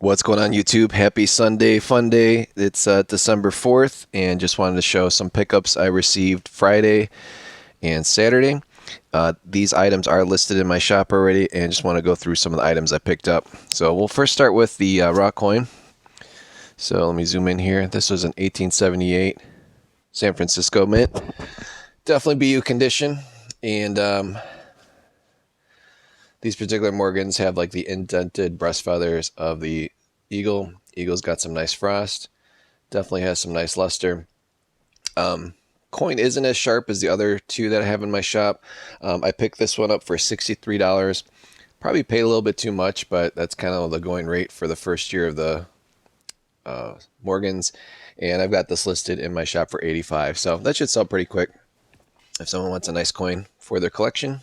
What's going on, YouTube? Happy Sunday, fun day. It's December 4th, and just wanted to show some pickups I received Friday and Saturday. These items are listed in my shop already, and just want to go through some of the items I picked up. So we'll first start with the raw coin. So let me zoom in here. This was an 1878 San Francisco mint. Definitely BU condition, and these particular Morgans have like the indented breast feathers of the eagle. Eagle's got some nice frost. Definitely has some nice luster. Coin isn't as sharp as the other two that I have in my shop. I picked this one up for $63. Probably paid a little bit too much, but that's kind of the going rate for the first year of the Morgans. And I've got this listed in my shop for $85. So that should sell pretty quick if someone wants a nice coin for their collection.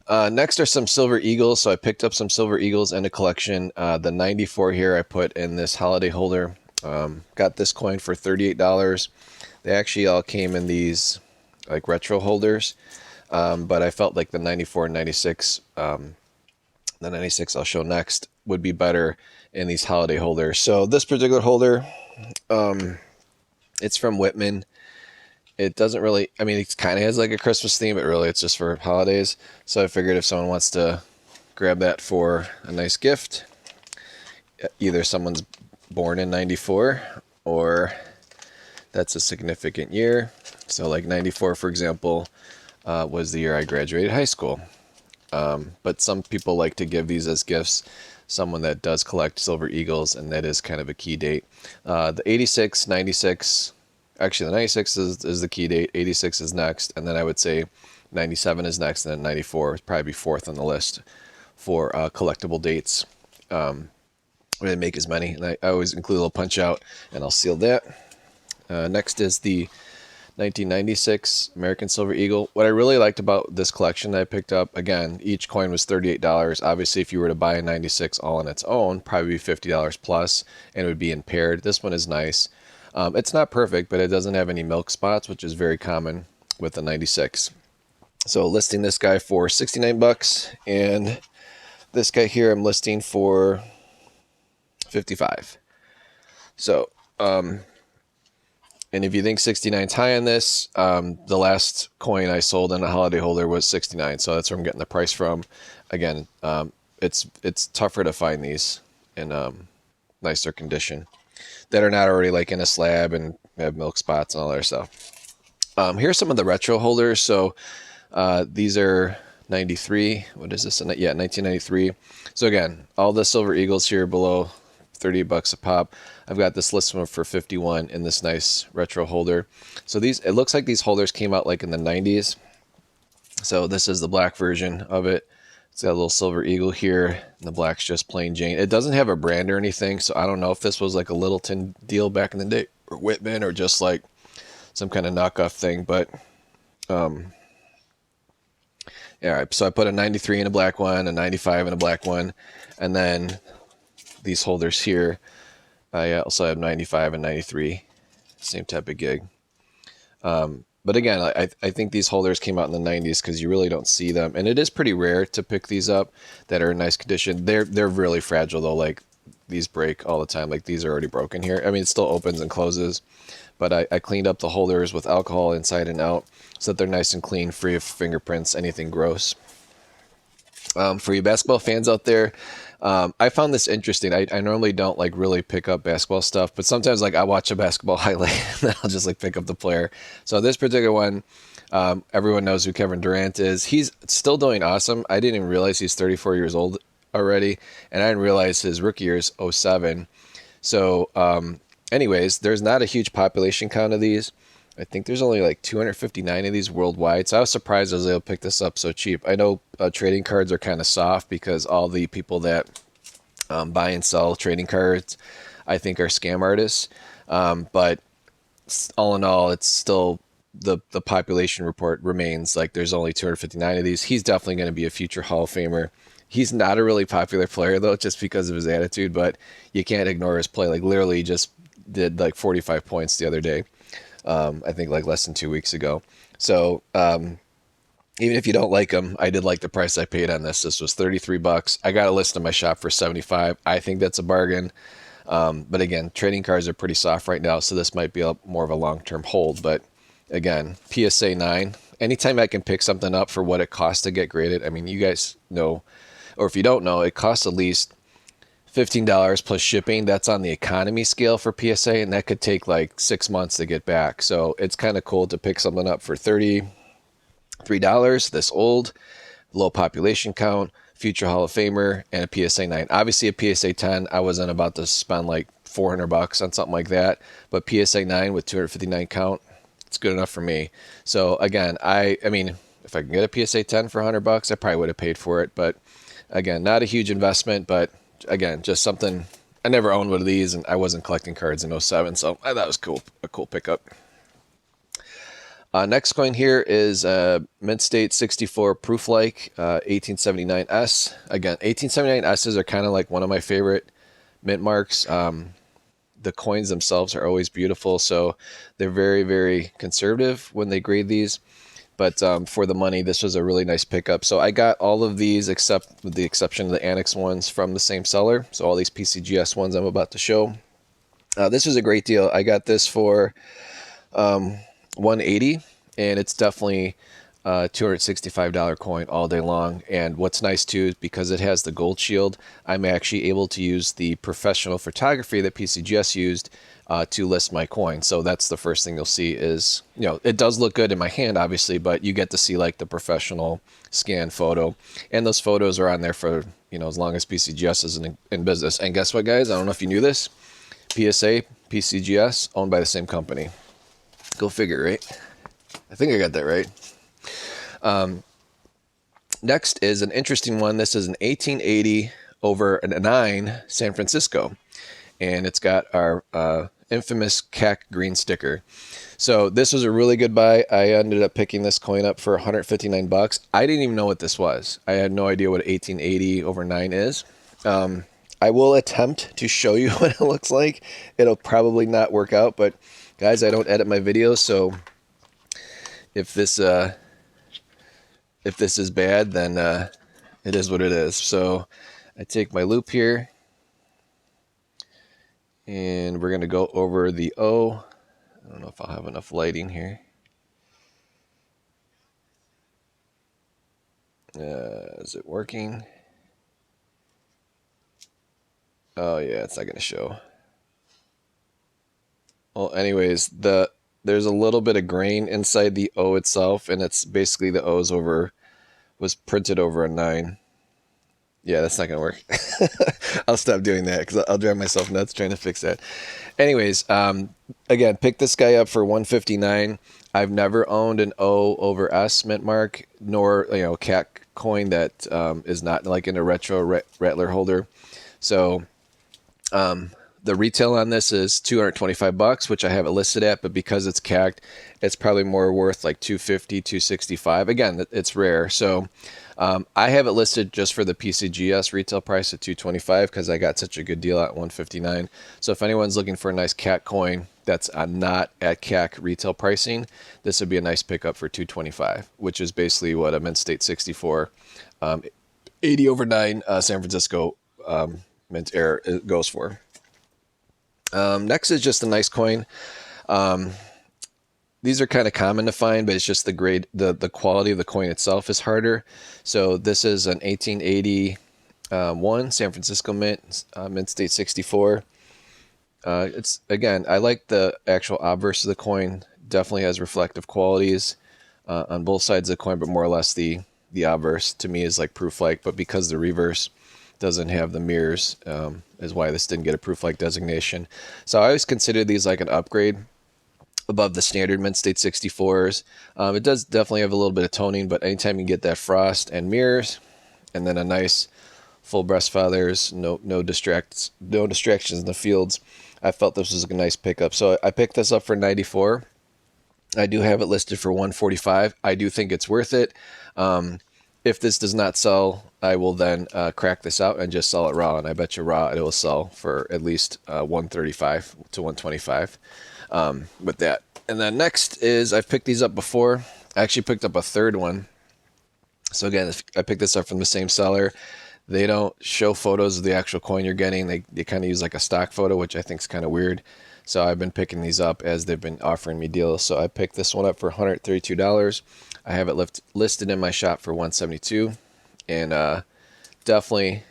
Next are some silver eagles. So I picked up some silver eagles in a collection. The 94 here I put in this holiday holder. Got this coin for $38. They actually all came in these like retro holders, but I felt like the 94 and 96, the 96 I'll show next, would be better in these holiday holders. So this particular holder, it's from Whitman. It doesn't really, I mean, it kind of has like a Christmas theme, but really it's just for holidays. So I figured if someone wants to grab that for a nice gift, either someone's born in 94 or that's a significant year. So like 94, for example, was the year I graduated high school. But some people like to give these as gifts, someone that does collect silver eagles, and that is kind of a key date. The 86, 96, actually, the 96 is the key date. 86 is next. And then I would say 97 is next. And then 94 would probably be fourth on the list for collectible dates. When I make as many. And I always include a little punch out, and I'll seal that. Next is the 1996 American Silver Eagle. What I really liked about this collection that I picked up, again, each coin was $38. Obviously, if you were to buy a 96 all on its own, probably be $50 plus, and it would be in paired. This one is nice. It's not perfect, but it doesn't have any milk spots, which is very common with the 96. So listing this guy for 69 bucks, and this guy here I'm listing for 55. So, and if you think 69 is high on this, the last coin I sold in a holiday holder was 69, so that's where I'm getting the price from. Again, it's tougher to find these in nicer condition that are not already like in a slab and have milk spots and all that stuff. Here's some of the retro holders. So these are 93. What is this? Yeah, 1993. So again, all the silver eagles here below 30 bucks a pop. I've got this list one for 51 in this nice retro holder. So these, it looks like these holders came out like in the 90s. So this is the black version of it. It's got a little silver eagle here, and the black's just plain Jane. It doesn't have a brand or anything, so I don't know if this was like a Littleton deal back in the day, or Whitman, or just like some kind of knockoff thing. But all right, so I put a 93 in a black one, a 95 in a black one, and then these holders here, I also have 95 and 93, same type of gig. But again, I think these holders came out in the 90s because you really don't see them. And it is pretty rare to pick these up that are in nice condition. They're really fragile, though. Like, these break all the time. Like, these are already broken here. I mean, it still opens and closes. But I cleaned up the holders with alcohol inside and out so that they're nice and clean, free of fingerprints, anything gross. For you basketball fans out there, I found this interesting. I normally don't like really pick up basketball stuff, but sometimes like I watch a basketball highlight and then I'll just like pick up the player. So this particular one, everyone knows who Kevin Durant is. He's still doing awesome. I didn't even realize he's 34 years old already, and I didn't realize his rookie year is 07. So anyways, there's not a huge population count of these. I think there's only like 259 of these worldwide. So I was surprised I was able to pick this up so cheap. I know trading cards are kind of soft because all the people that buy and sell trading cards, I think, are scam artists. But all in all, it's still the population report remains like there's only 259 of these. He's definitely going to be a future Hall of Famer. He's not a really popular player, though, just because of his attitude, but you can't ignore his play. Like, literally just did like 45 points the other day. I think like less than 2 weeks ago. So Even if you don't like them, I did like the price I paid on this. This was 33 bucks. I got a list in my shop for 75. I think that's a bargain. But again, trading cards are pretty soft right now, so this might be more of a long-term hold. But again, PSA 9, anytime I can pick something up for what it costs to get graded, I mean, you guys know, or if you don't know, it costs at least $15 plus shipping. That's on the economy scale for PSA, and that could take like 6 months to get back. So it's kind of cool to pick something up for $33, this old, low population count, future Hall of Famer, and a PSA 9. Obviously, a PSA 10, I wasn't about to spend like 400 bucks on something like that, but PSA 9 with 259 count, it's good enough for me. So again, I mean, if I can get a PSA 10 for 100 bucks, I probably would have paid for it. But again, not a huge investment, but again, just something. I never owned one of these, and I wasn't collecting cards in '07, so I thought it was cool, a cool pickup. Next coin here is Mint State 64 Proof-like 1879S. Again, 1879S's are kind of like one of my favorite mint marks. The coins themselves are always beautiful, so they're very, very conservative when they grade these. But for the money, this was a really nice pickup. So I got all of these, except with the exception of the Annex ones, from the same seller. So all these PCGS ones I'm about to show. This was a great deal. I got this for $180, and it's definitely a $265 coin all day long. And what's nice too is because it has the gold shield, I'm actually able to use the professional photography that PCGS used to list my coin. So that's the first thing you'll see is, you know, it does look good in my hand, obviously, but you get to see like the professional scan photo, and those photos are on there for, you know, as long as PCGS is in business. And guess what, guys? I don't know if you knew this. PSA, PCGS, owned by the same company. Go figure, right? I think I got that right. Next is an interesting one. This is an 1880 over a 9 San Francisco, and it's got our infamous CAC green sticker. So this was a really good buy. I ended up picking this coin up for 159 bucks. I didn't even know what this was. I had no idea what 1880 over 9 is. I will attempt to show you what it looks like. It'll probably not work out, but guys, I don't edit my videos, so if this is bad, then it is what it is. So I take my loop here, and we're going to go over the O. I don't know if I'll have enough lighting here. Is it working? Oh yeah, it's not going to show. Well, anyways, there's a little bit of grain inside the O itself, and it's basically the O's was printed over a 9. Yeah, that's not going to work. I'll stop doing that because I'll drive myself nuts trying to fix that. Anyways, again, pick this guy up for $159. I've never owned an O over S mint mark, nor, you know, CAC coin that is not like in a retro Rattler holder. So the retail on this is 225 bucks, which I have it listed at, but because it's CAC'd, it's probably more worth like 250, 265. Again, it's rare. So I have it listed just for the PCGS retail price at 225 because I got such a good deal at 159. So if anyone's looking for a nice CAC coin that's not at CAC retail pricing, this would be a nice pickup for 225, which is basically what a Mint State 64 80 over 9 San Francisco Mint Air goes for. Next is just a nice coin. These are kind of common to find, but it's just the grade, the quality of the coin itself is harder. So this is an 1881 San Francisco Mint, Mint State 64. It's, again, I like the actual obverse of the coin. Definitely has reflective qualities on both sides of the coin, but more or less the obverse to me is like proof-like. But because the reverse doesn't have the mirrors, is why this didn't get a proof-like designation. So I always consider these like an upgrade above the standard Mint State 64s. It does definitely have a little bit of toning, but anytime you get that frost and mirrors, and then a nice full breast feathers, no distractions in the fields, I felt this was a nice pickup. So I picked this up for 94. I do have it listed for 145. I do think it's worth it. If this does not sell, I will then crack this out and just sell it raw. And I bet you raw it will sell for at least 135 to 125 with that. And then next is, I've picked these up before. I actually picked up a third one. So again, if I picked this up from the same seller. They don't show photos of the actual coin you're getting. They kind of use like a stock photo, which I think is kind of weird. So I've been picking these up as they've been offering me deals. So I picked this one up for $132. I have it listed in my shop for $172. And definitely,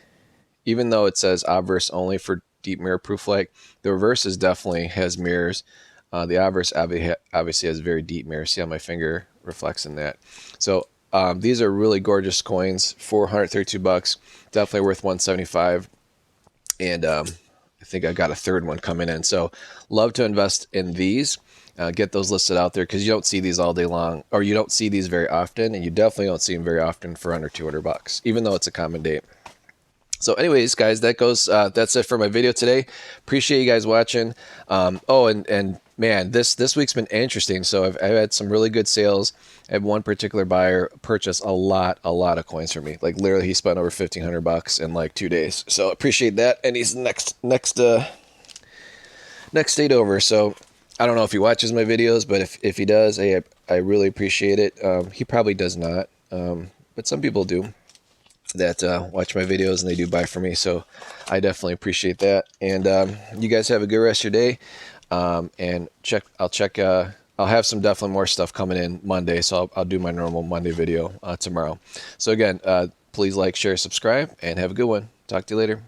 even though it says obverse only for deep mirror proof light, the reverse is definitely has mirrors. The obverse obviously has very deep mirrors. See how my finger reflects in that. So these are really gorgeous coins for $132. Definitely worth $175. And I think I got a third one coming in. So love to invest in these. Get those listed out there because you don't see these all day long, or you don't see these very often, and you definitely don't see them very often for under $200, even though it's a common date. So anyways, guys, that's it for my video today. Appreciate you guys watching. And man, this week's been interesting. So I've had some really good sales. I had one particular buyer purchase a lot of coins for me. Like literally, he spent over $1,500 in like 2 days. So appreciate that. And he's next state over. So I don't know if he watches my videos, but if he does, hey, I really appreciate it. He probably does not, but some people do that watch my videos and they do buy for me, so I definitely appreciate that. And you guys have a good rest of your day. And I'll have some definitely more stuff coming in Monday, so I'll do my normal Monday video tomorrow. So again, please like, share, subscribe, and have a good one. Talk to you later.